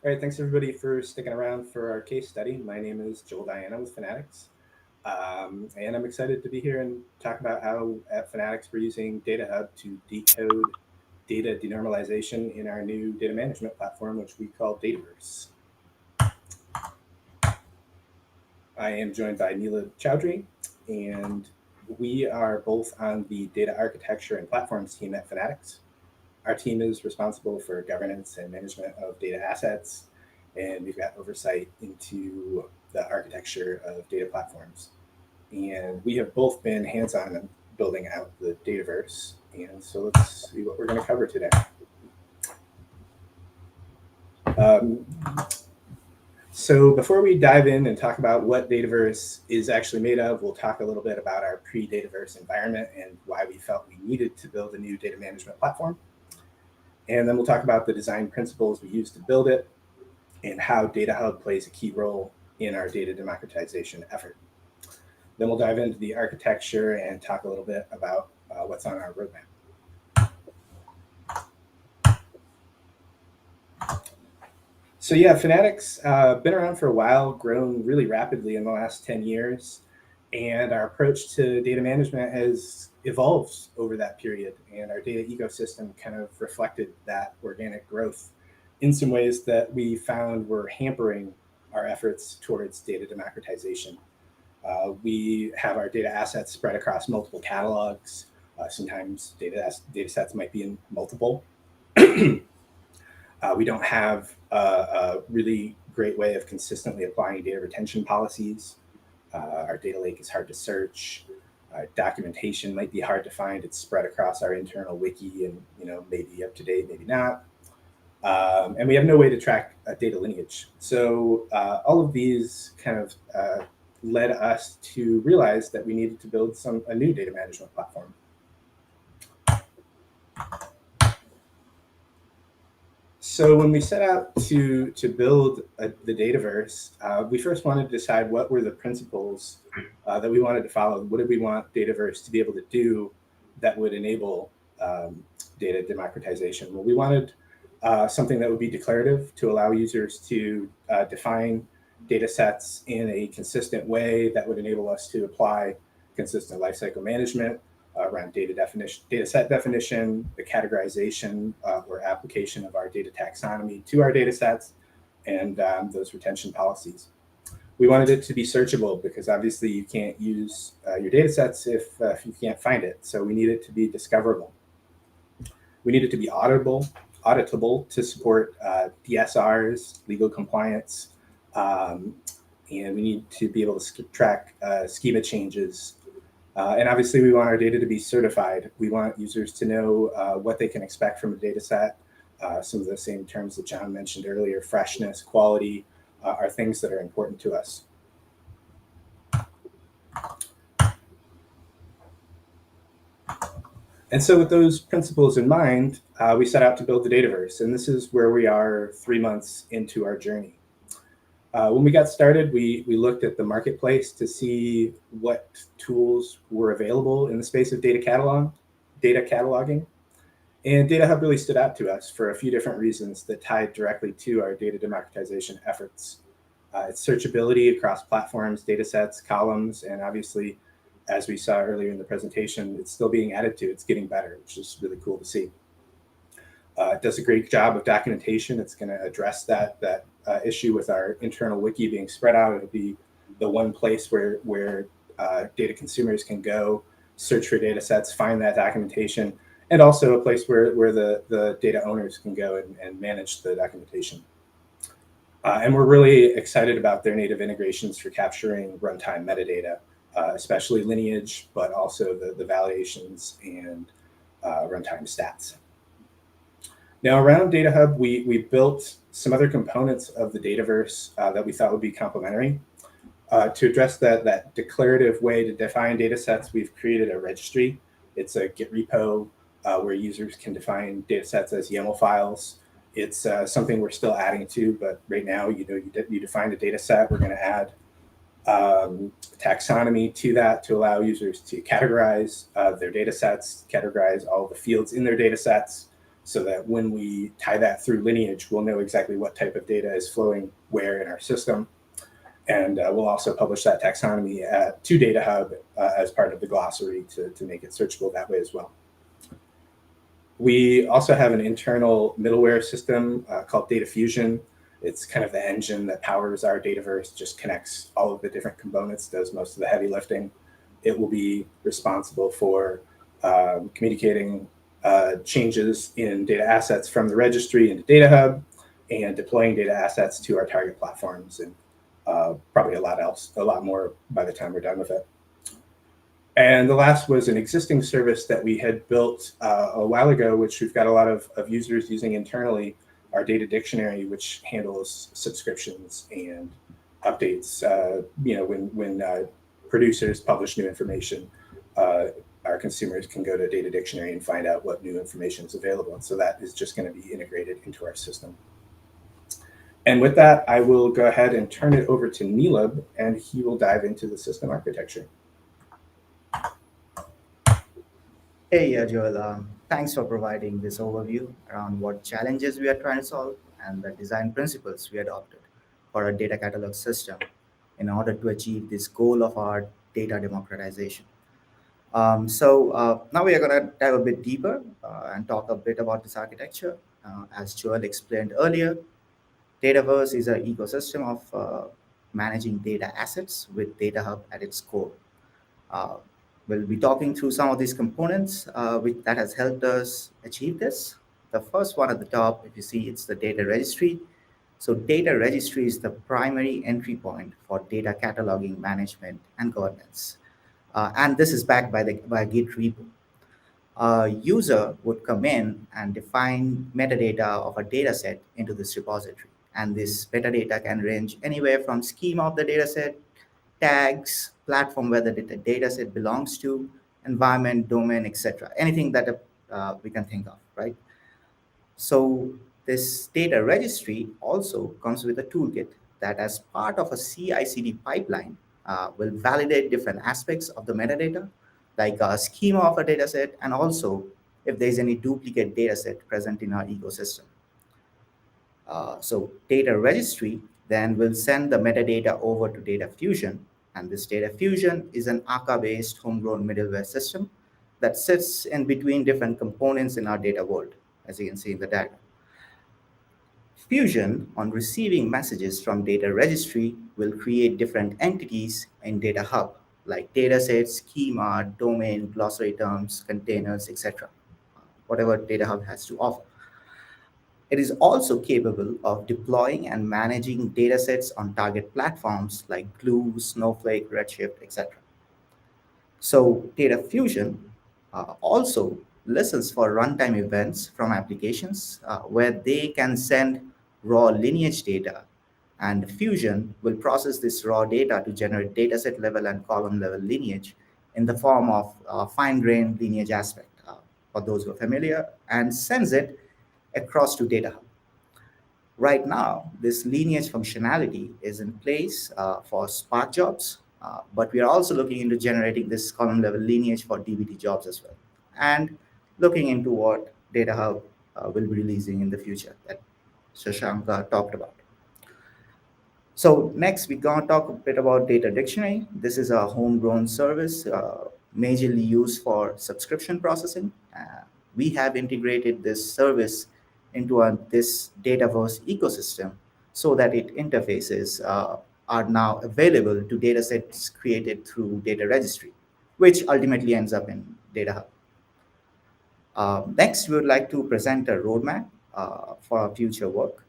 All right, thanks everybody for sticking around for our case study. My name is 𝗤𝗲𝗰𝗵𝗶𝗃 with Fanatics, and I'm excited to be here and talk about how at Fanatics we're using DataHub to decode data denormalization in our new data management platform, which we call Dataverse. I am joined by Neelab Chaudhuri, and we are both on the data architecture and platforms team at Fanatics. Our team is responsible for governance and management of data assets, and we've got oversight into the architecture of data platforms. And we have both been hands-on in building out the Dataverse. And so let's see what we're going to cover today. So before we dive in and talk about what Dataverse is actually made of, we'll talk a little bit about our pre-Dataverse environment and why we felt we needed to build a new data management platform. And then we'll talk about the design principles we used to build it and how DataHub plays a key role in our data democratization effort. Then we'll dive into the architecture and talk a little bit about what's on our roadmap. So yeah, Fanatics been around for a while, grown really rapidly in the last 10 years. And our approach to data management has evolved over that period. And our data ecosystem kind of reflected that organic growth in some ways that we found were hampering our efforts towards data democratization. We have our data assets spread across multiple catalogs. Sometimes data sets might be in multiple. We don't have a really great way of consistently applying data retention policies. Our data lake is hard to search. Documentation might be hard to find. It's spread across our internal wiki and maybe up to date, maybe not. And we have no way to track data lineage. So all of these kind of led us to realize that we needed to build a new data management platform. So when we set out to build the Dataverse, we first wanted to decide what were the principles that we wanted to follow. What did we want Dataverse to be able to do that would enable data democratization? Well, we wanted something that would be declarative to allow users to define data sets in a consistent way that would enable us to apply consistent lifecycle management around data set definition, the categorization or application of our data taxonomy to our data sets, and those retention policies. We wanted it to be searchable because obviously you can't use your data sets if you can't find it. So we need it to be discoverable. We need it to be auditable to support DSRs, legal compliance, and we need to be able to track schema changes. And obviously, we want our data to be certified. We want users to know what they can expect from a data set. Some of the same terms that John mentioned earlier, freshness, quality, are things that are important to us. And so with those principles in mind, we set out to build the Dataverse. And this is where we are 3 months into our journey. When we got started, we looked at the marketplace to see what tools were available in the space of data cataloging. And DataHub really stood out to us for a few different reasons that tied directly to our data democratization efforts. Its searchability across platforms, data sets, columns, and obviously, as we saw earlier in the presentation, it's still being added to. It's getting better, which is really cool to see. It does a great job of documentation. It's going to address that issue with our internal wiki being spread out. It'll be the one place where data consumers can go, search for data sets, find that documentation, and also a place where the data owners can go and manage the documentation. And we're really excited about their native integrations for capturing runtime metadata, especially lineage, but also the validations and runtime stats. Now, around DataHub, we built some other components of the Dataverse that we thought would be complementary. To address that declarative way to define data sets, we've created a registry. It's a Git repo where users can define data sets as YAML files. It's something we're still adding to, but right now, you define a data set. We're going to add taxonomy to that to allow users to categorize their data sets, categorize all the fields in their data sets, so that when we tie that through lineage, we'll know exactly what type of data is flowing where in our system. And we'll also publish that taxonomy to DataHub as part of the glossary to make it searchable that way as well. We also have an internal middleware system called Data Fusion. It's kind of the engine that powers our Dataverse, just connects all of the different components, does most of the heavy lifting. It will be responsible for communicating changes in data assets from the registry into DataHub and deploying data assets to our target platforms, and probably a lot more by the time we're done with it. And the last was an existing service that we had built a while ago, which we've got a lot of users using internally, our data dictionary, which handles subscriptions and updates. When producers publish new information, our consumers can go to Data Dictionary and find out what new information is available. And so that is just going to be integrated into our system. And with that, I will go ahead and turn it over to Neelab, and he will dive into the system architecture. Hey, Joel. Thanks for providing this overview around what challenges we are trying to solve and the design principles we adopted for our data catalog system in order to achieve this goal of our data democratization. Now we are going to dive a bit deeper and talk a bit about this architecture. As Joel explained earlier, Dataverse is an ecosystem of managing data assets with DataHub at its core. We'll be talking through some of these components that has helped us achieve this. The first one at the top, if you see, it's the data registry. So data registry is the primary entry point for data cataloging, management, and governance. And this is backed by a Git repo. A user would come in and define metadata of a data set into this repository. And this metadata can range anywhere from schema of the data set, tags, platform where the data set belongs to, environment, domain, etc. Anything that we can think of, right? So this data registry also comes with a toolkit that, as part of a CI/CD pipeline, will validate different aspects of the metadata, like a schema of a data set, and also if there's any duplicate data set present in our ecosystem. So data registry then will send the metadata over to Data Fusion, and this Data Fusion is an Akka-based homegrown middleware system that sits in between different components in our data world, as you can see in the diagram. Fusion, on receiving messages from data registry, will create different entities in DataHub, like datasets, schema, domain, glossary terms, containers, etc., whatever DataHub has to offer. It is also capable of deploying and managing datasets on target platforms like Glue, Snowflake, Redshift, etc. So Data Fusion also listens for runtime events from applications where they can send raw lineage data, and Fusion will process this raw data to generate dataset level and column level lineage in the form of fine-grained lineage aspect, for those who are familiar, and sends it across to DataHub. Right now, this lineage functionality is in place for Spark jobs, but we are also looking into generating this column level lineage for DBT jobs as well, and looking into what DataHub will be releasing in the future that Shashank talked about. So next, we're going to talk a bit about Data Dictionary. This is a homegrown service majorly used for subscription processing. We have integrated this service into this Dataverse ecosystem so that its interfaces are now available to datasets created through data registry, which ultimately ends up in DataHub. Next, we would like to present a roadmap for our future work.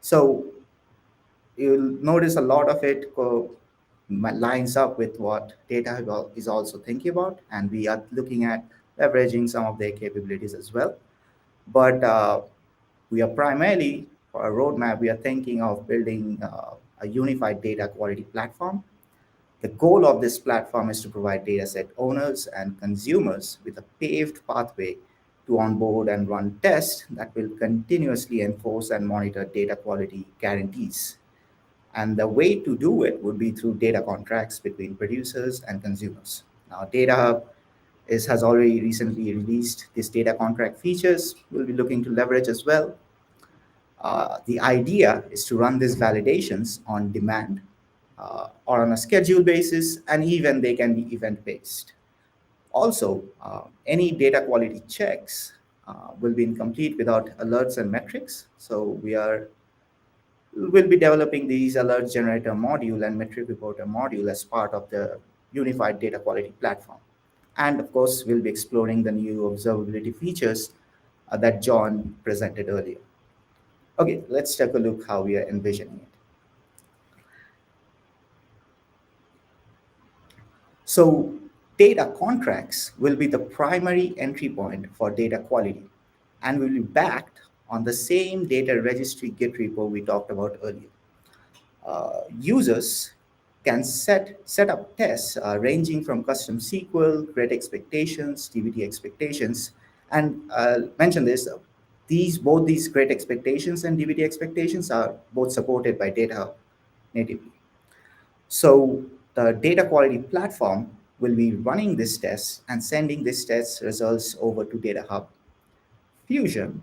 So you'll notice a lot of it lines up with what DataHub is also thinking about, and we are looking at leveraging some of their capabilities as well. But we are primarily, for a roadmap, we are thinking of building a unified data quality platform. The goal of this platform is to provide dataset owners and consumers with a paved pathway to onboard and run tests that will continuously enforce and monitor data quality guarantees. And the way to do it would be through data contracts between producers and consumers. Now, DataHub has already recently released these data contract features. We'll be looking to leverage as well. The idea is to run these validations on demand or on a schedule basis, and even they can be event-based. Also, any data quality checks will be incomplete without alerts and metrics. So we'll be developing these alerts generator module and metric reporter module as part of the unified data quality platform. And of course, we'll be exploring the new observability features that John presented earlier. Okay, let's take a look how we are envisioning it. So data contracts will be the primary entry point for data quality and will be backed on the same data registry Git repo we talked about earlier. Users can set up tests ranging from custom SQL, great expectations, DBT expectations, and I'll mention this, both these great expectations and DBT expectations are both supported by DataHub natively. So the data quality platform will be running this test and sending this test results over to DataHub. Fusion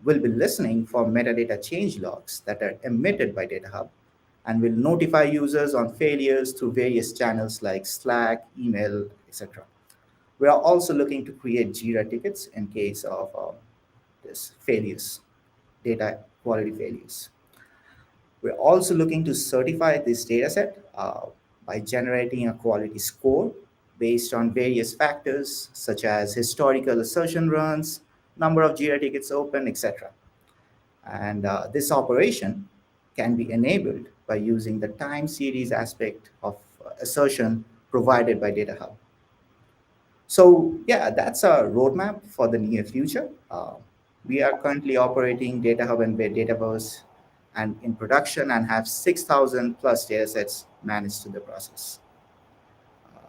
will be listening for metadata change logs that are emitted by DataHub and will notify users on failures through various channels like Slack, email, etc. We are also looking to create Jira tickets in case of this failures, data quality failures. We're also looking to certify this dataset by generating a quality score based on various factors such as historical assertion runs, number of Jira tickets open, etc. And this operation can be enabled by using the time series aspect of assertion provided by DataHub. So yeah, that's our roadmap for the near future. We are currently operating DataHub and Dataverse and in production and have 6,000 plus datasets managed to the process.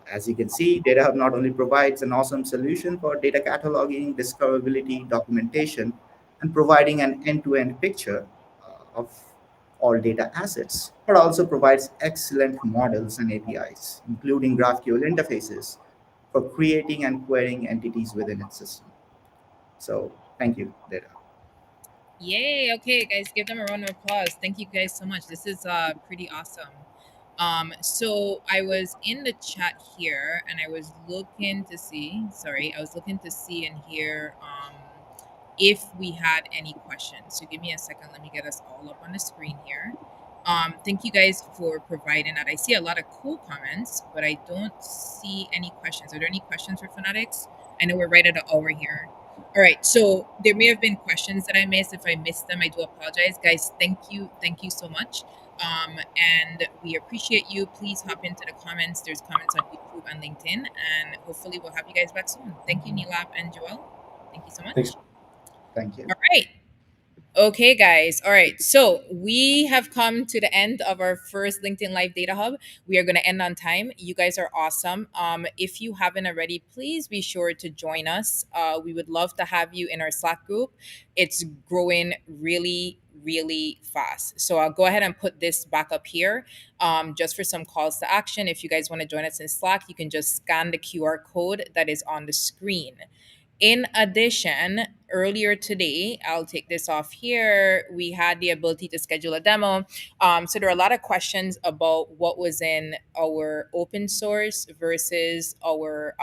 As you can see, DataHub not only provides an awesome solution for data cataloging, discoverability, documentation, and providing an end-to-end picture of all data assets, but also provides excellent models and APIs, including GraphQL interfaces for creating and querying entities within its system. So thank you, DataHub. Yay. Okay, guys, give them a round of applause. Thank you guys so much. This is pretty awesome. So I was in the chat here and I was looking to see, and hear if we had any questions. So give me a second. Let me get us all up on the screen here. Thank you guys for providing that. I see a lot of cool comments, but I don't see any questions. Are there any questions for Fanatics? I know we're right at an hour here. All right, so there may have been questions that I missed. If I missed them, I do apologize. Guys, thank you so much. And we appreciate you. Please hop into the comments. There's comments on YouTube and LinkedIn, and hopefully we'll have you guys back soon. Thank you, Neelab and Joel. Thank you so much. Thanks. Thank you. All right. Okay, guys. All right. So we have come to the end of our first LinkedIn Live Data Hub. We are going to end on time. You guys are awesome. If you haven't already, please be sure to join us. We would love to have you in our Slack group. It's growing really, really fast. So I'll go ahead and put this back up here just for some calls to action. If you guys want to join us in Slack, you can just scan the QR code that is on the screen. In addition, earlier today, I'll take this off here, we had the ability to schedule a demo. So there are a lot of questions about what was in our open source versus our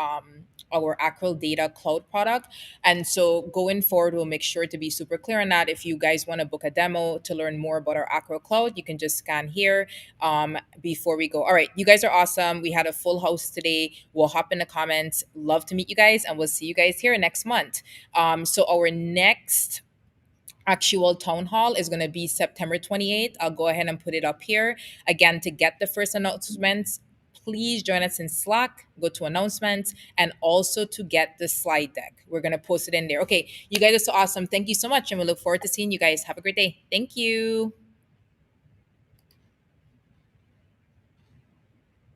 actual data cloud product. And so going forward, we'll make sure to be super clear on that. If you guys want to book a demo to learn more about our Acro Cloud, you can just scan here before we go. All right, you guys are awesome. We had a full house today. We'll hop in the comments. Love to meet you guys, and we'll see you guys here next month. So our next actual town hall is going to be September 28th. I'll go ahead and put it up here. Again, to get the first announcements, please join us in Slack, go to announcements, and also to get the slide deck. We're going to post it in there. Okay, you guys are so awesome. Thank you so much, and we look forward to seeing you guys. Have a great day. Thank you.